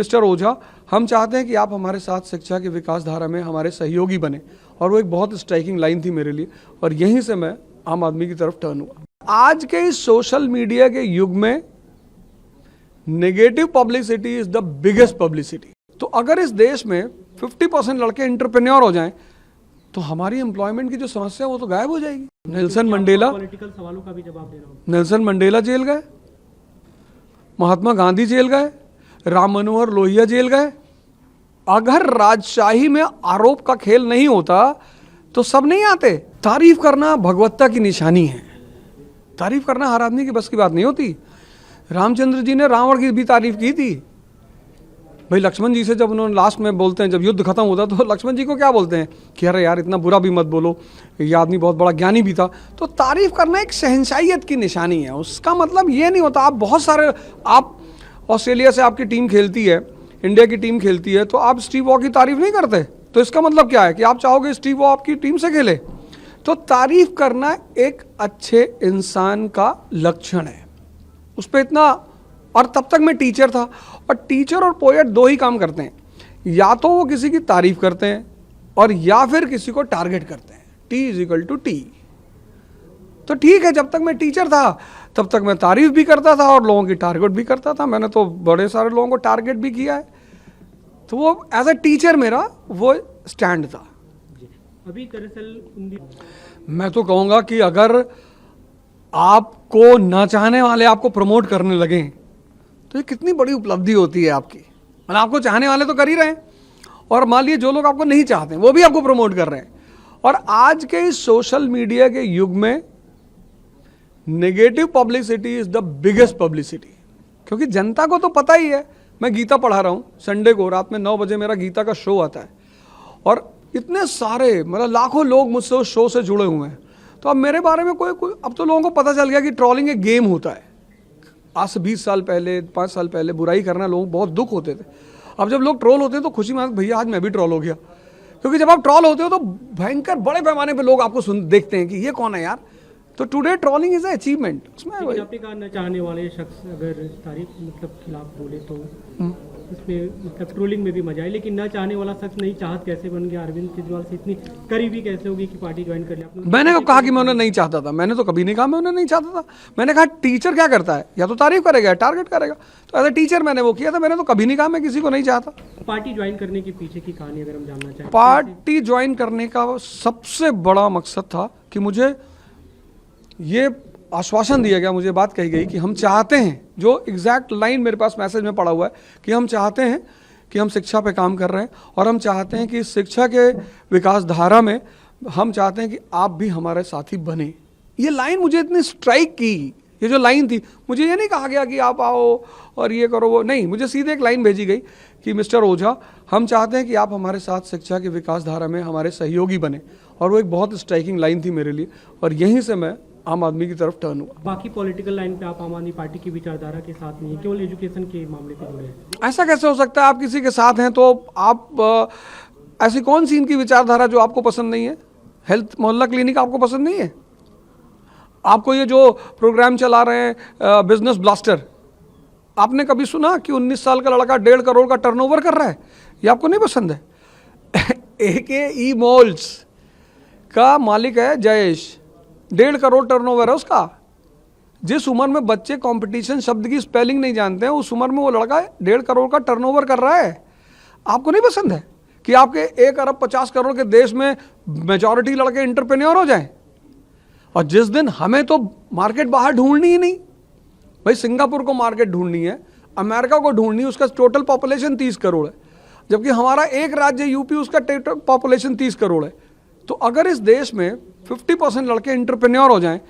Mister ओझा, हम चाहते हैं कि आप हमारे साथ शिक्षा की विकास धारा में हमारे सहयोगी बने। और वो एक बहुत स्ट्राइकिंग लाइन थी मेरे लिए, और यहीं से मैं आम आदमी की तरफ टर्न हुआ। आज के इस सोशल मीडिया के युग में negative publicity is the biggest publicity. तो अगर इस देश में 50% लड़के एंटरप्रेन्योर हो जाएं तो हमारी एम्प्लॉयमेंट की जो समस्या है वो तो गायब हो जाएगी। नेल्सन मंडेला, पॉलिटिकल सवालों का भी जवाब दे रहा हूं। नेल्सन मंडेला जेल गए, महात्मा गांधी जेल गए, राम मनोहर लोहिया जेल गए। अगर राजशाही में आरोप का खेल नहीं होता तो सब नहीं आते। तारीफ करना भगवत्ता की निशानी है, तारीफ करना हर आदमी की बस की बात नहीं होती। रामचंद्र जी ने रावण की भी तारीफ की थी भाई। लक्ष्मण जी से जब उन्होंने लास्ट में बोलते हैं, जब युद्ध खत्म होता तो लक्ष्मण जी को क्या बोलते हैं कि अरे यार इतना बुरा भी मत बोलो, ये आदमी बहुत बड़ा ज्ञानी भी था। तो तारीफ करना एक शहंशाहियत की निशानी है। उसका मतलब ये नहीं होता आप बहुत सारे, आप ऑस्ट्रेलिया से आपकी टीम खेलती है, इंडिया की टीम खेलती है, तो आप स्टीव वॉ की तारीफ नहीं करते, तो इसका मतलब क्या है कि आप चाहोगे स्टीव वॉ आपकी टीम से खेले। तो तारीफ करना एक अच्छे इंसान का लक्षण है, उस पर इतना। और तब तक मैं टीचर था, और टीचर और पोएट दो ही काम करते हैं, या तो वो किसी की तारीफ करते हैं और या फिर किसी को टारगेट करते हैं। T=T। तो ठीक है, जब तक मैं टीचर था तब तक मैं तारीफ भी करता था और लोगों की टारगेट भी करता था। मैंने तो बड़े सारे लोगों को टारगेट भी किया है। तो वो एज अ टीचर मेरा वो स्टैंड था। अभी दरअसल मैं तो कहूँगा कि अगर आपको ना चाहने वाले आपको प्रमोट करने लगे तो ये कितनी बड़ी उपलब्धि होती है आपकी। मतलब आपको चाहने वाले तो कर ही रहे हैं, और मान लीजिए जो लोग आपको नहीं चाहते वो भी आपको प्रमोट कर रहे हैं। और आज के इस सोशल मीडिया के युग में negative publicity is the biggest publicity, क्योंकि जनता को तो पता ही है। मैं गीता पढ़ा रहा हूँ, संडे को रात में 9 बजे मेरा गीता का शो आता है, और इतने सारे मतलब लाखों लोग मुझसे उस शो से जुड़े हुए हैं। तो अब मेरे बारे में कोई अब तो लोगों को पता चल गया कि ट्रोलिंग एक गेम होता है। आज से 20 साल पहले, 5 साल पहले बुराई करना लोगों को बहुत दुख होते थे। अब जब लोग ट्रोल होते हैं तो खुशी में भैया आज मैं भी ट्रोल हो गया, क्योंकि जब आप ट्रोल होते हो तो भयंकर बड़े पैमाने पे लोग आपको देखते हैं कि ये कौन है यार। तो today trolling is a achievement. उसमें आपने कहा न चाहने वाले शख्स अगर तारीफ मतलब खिलाफ बोले तो इसमें मतलब ट्रोलिंग में भी मजा है, लेकिन न चाहने वाला शख्स नहीं चाहत कैसे बन गया? अरविंद केजरीवाल से इतनी करीबी कैसे होगी कि पार्टी ज्वाइन कर लिया? मैंने कब कहा कि मैं उन्हें नहीं चाहता था? मैंने तो कभी नहीं कहा मैं उन्हें नहीं चाहता था। मैंने कहा टीचर क्या करता है, या तो तारीफ करेगा या टारगेट करेगा। तो एज अ टीचर मैंने वो किया था। मैंने तो कभी नहीं कहा मैं किसी को नहीं चाहता। पार्टी ज्वाइन करने के पीछे की कहानी अगर हम जानना चाहें? पार्टी ज्वाइन करने का सबसे बड़ा मकसद था कि मुझे ये आश्वासन दिया गया, मुझे बात कही गई कि हम चाहते हैं, जो एग्जैक्ट लाइन मेरे पास मैसेज में पड़ा हुआ है कि हम चाहते हैं कि हम शिक्षा पे काम कर रहे हैं, और हम चाहते हैं कि शिक्षा के विकास धारा में हम चाहते हैं कि आप भी हमारे साथी बने। ये लाइन मुझे इतनी स्ट्राइक की। ये जो लाइन थी, मुझे ये नहीं कहा गया कि आप आओ और ये करो वो नहीं, मुझे सीधे एक लाइन भेजी गई कि मिस्टर ओझा, हम चाहते हैं कि आप हमारे साथ शिक्षा की विकास धारा में हमारे सहयोगी बने। और वो एक बहुत स्ट्राइकिंग लाइन थी मेरे लिए, और यहीं से मैं आम आदमी की तरफ टर्न हुआ। बाकी पॉलिटिकल लाइन पे आप आम आदमी पार्टी की विचारधारा के साथ नहीं है, केवल एजुकेशन के मामले पे जुड़े हैं? ऐसा कैसे हो सकता है? आप किसी के साथ हैं तो आप ऐसी कौन सी इनकी विचारधारा जो आपको पसंद नहीं है? हेल्थ मोहल्ला क्लिनिक आपको पसंद नहीं है? आपको ये जो प्रोग्राम चला रहे हैं बिजनेस ब्लास्टर, आपने कभी सुना कि 19 साल का लड़का 1.5 करोड़ का टर्नओवर कर रहा है? ये आपको नहीं पसंद है? AKE मॉल्स का मालिक है जयेश, 1.5 करोड़ टर्नओवर है उसका। जिस उम्र में बच्चे कंपटीशन शब्द की स्पेलिंग नहीं जानते हैं, उस उम्र में वो लड़का 1.5 करोड़ का टर्नओवर कर रहा है। आपको नहीं पसंद है कि आपके 1 अरब 50 करोड़ के देश में मेजॉरिटी लड़के एंटरप्रेन्योर हो जाएं? और जिस दिन हमें तो मार्केट बाहर ढूंढनी ही नहीं भाई, सिंगापुर को मार्केट ढूंढनी है, अमेरिका को ढूंढनी है, उसका टोटल पॉपुलेशन 30 करोड़ है, जबकि हमारा एक राज्य यूपी, उसका टोटल पॉपुलेशन 30 करोड़ है। तो अगर इस देश में 50% लड़के एंटरप्रेन्योर हो जाएं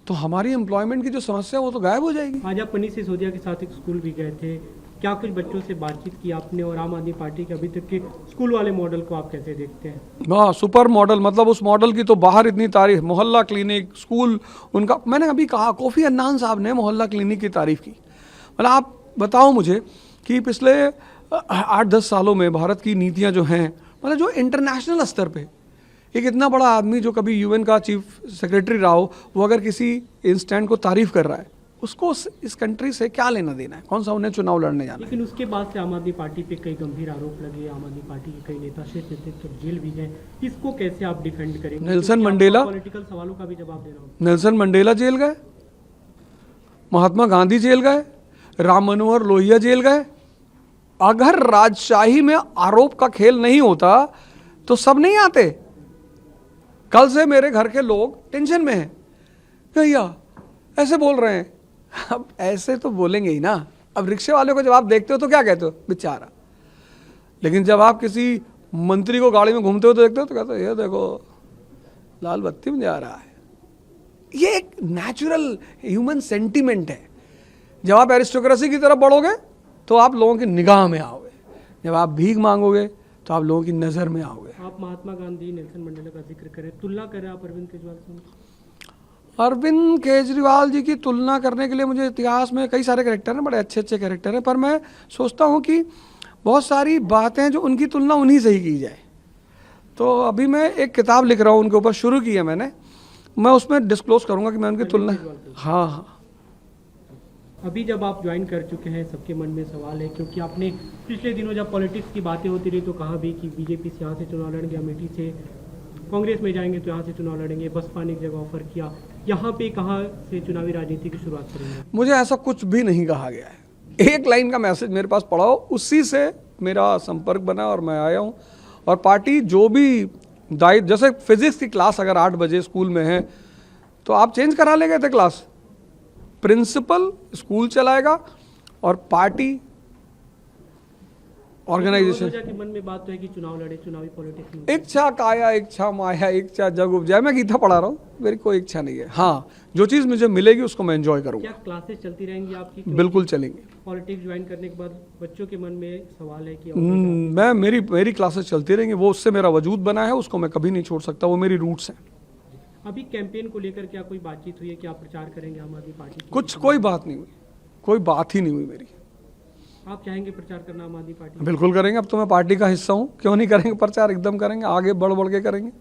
तो हमारी एम्प्लॉयमेंट की जो समस्या है वो तो गायब हो जाएगी। आज आप मनीष सिसोदिया के साथ एक स्कूल भी गए थे, क्या कुछ बच्चों से बातचीत की आपने? और आम आदमी पार्टी के अभी तक के स्कूल वाले मॉडल को आप कैसे देखते हैं? हाँ, सुपर मॉडल, मतलब उस मॉडल की तो बाहर इतनी तारीफ, मोहल्ला क्लिनिक, स्कूल उनका। मैंने अभी कहा, कोफी अन्नान साहब ने मोहल्ला क्लिनिक की तारीफ की। मतलब आप बताओ मुझे कि पिछले 8-10 सालों में भारत की नीतियाँ जो हैं, मतलब जो इंटरनेशनल स्तर पे एक इतना बड़ा आदमी जो कभी UN का चीफ सेक्रेटरी रहा हो, वो अगर किसी इंस्टेंट को तारीफ कर रहा है उसको इस कंट्री से क्या लेना देना है, कौन सा उन्हें चुनाव लड़ने जाना है। लेकिन उसके बाद से आम आदमी पार्टी पे कई गंभीर आरोप लगे, आम आदमी पार्टी के कई नेता शीर्ष नेतृत्व जेल भी गए, इसको कैसे आप डिफेंड करेंगे? नेल्सन मंडेला पॉलिटिकल सवालों का भी जवाब देना होगा। नेल्सन मंडेला जेल गए, महात्मा गांधी जेल गए, राम मनोहर लोहिया जेल गए। अगर राजशाही में आरोप का खेल नहीं होता तो सब नहीं आते। कल से मेरे घर के लोग टेंशन में हैं, भैया ऐसे बोल रहे हैं। अब ऐसे तो बोलेंगे ही ना। अब रिक्शे वाले को जब आप देखते हो तो क्या कहते हो, बेचारा। लेकिन जब आप किसी मंत्री को गाड़ी में घूमते हो तो देखते हो तो कहते हो ये देखो लाल बत्ती में जा रहा है। ये एक नेचुरल ह्यूमन सेंटीमेंट है। जब आप एरिस्टोक्रेसी की तरफ बढ़ोगे तो आप लोगों की निगाह में आओगे, जब आप भीख मांगोगे तो आप लोगों की नज़र में आओगे। आप महात्मा गांधी, नेल्सन मंडेला का जिक्र करें, तुलना करें आप अरविंद केजरीवाल से? अरविंद केजरीवाल जी की तुलना करने के लिए मुझे इतिहास में कई सारे कैरेक्टर हैं, बड़े अच्छे अच्छे कैरेक्टर हैं, पर मैं सोचता हूँ कि बहुत सारी बातें जो उनकी तुलना उन्हीं से ही की जाए। तो अभी मैं एक किताब लिख रहा हूँ उनके ऊपर, शुरू की है मैंने, मैं उसमें डिस्क्लोज करूँगा कि मैं उनकी तुलना। हाँ हाँ। अभी जब आप ज्वाइन कर चुके हैं, सबके मन में सवाल है, क्योंकि आपने पिछले दिनों जब पॉलिटिक्स की बातें होती रही तो कहा भी कि बीजेपी से यहाँ से चुनाव लड़ेंगे, अमेठी से कांग्रेस में जाएंगे तो यहाँ से चुनाव लड़ेंगे, बसपा ने एक जगह ऑफर किया, यहाँ पे कहाँ से चुनावी राजनीति की शुरुआत करेंगे? मुझे ऐसा कुछ भी नहीं कहा गया है। एक लाइन का मैसेज मेरे पास पड़ा हो, उसी से मेरा संपर्क बना और मैं आया हूँ। और पार्टी जो भी दायित्व, जैसे फिजिक्स की क्लास अगर 8 बजे स्कूल में है तो आप चेंज करा ले गए थे क्लास, प्रिंसिपल स्कूल चलाएगा और पार्टी ऑर्गेनाइजेशन के मन में बात तो है कि चुनाव लड़े, चुनावी पॉलिटिक्स। इच्छा काया इच्छा माया इच्छा जग उपजाए, मैं गीता पढ़ा रहा हूँ, मेरी कोई इच्छा नहीं है। हाँ, जो चीज़ मुझे मिलेगी उसको मैं एंजॉय करूँगा। क्या क्लासेस चलती रहेंगी आपकी? बिल्कुल चलेंगी। पॉलिटिक्स ज्वाइन करने के बाद बच्चों के मन में सवाल है कि मैं मेरी क्लासेस चलती रहेंगी, वो उससे मेरा वजूद बना है, उसको मैं कभी नहीं छोड़ सकता, वो मेरी रूट्स हैं। अभी कैंपेन को लेकर क्या कोई बातचीत हुई है कि आप प्रचार करेंगे आम आदमी पार्टी की? कोई बात नहीं हुई, कोई बात ही नहीं हुई मेरी। आप चाहेंगे प्रचार करना आम आदमी पार्टी? बिल्कुल करेंगे, अब तो मैं पार्टी का हिस्सा हूँ, क्यों नहीं करेंगे प्रचार, एकदम करेंगे, आगे बढ़ बढ़ के करेंगे।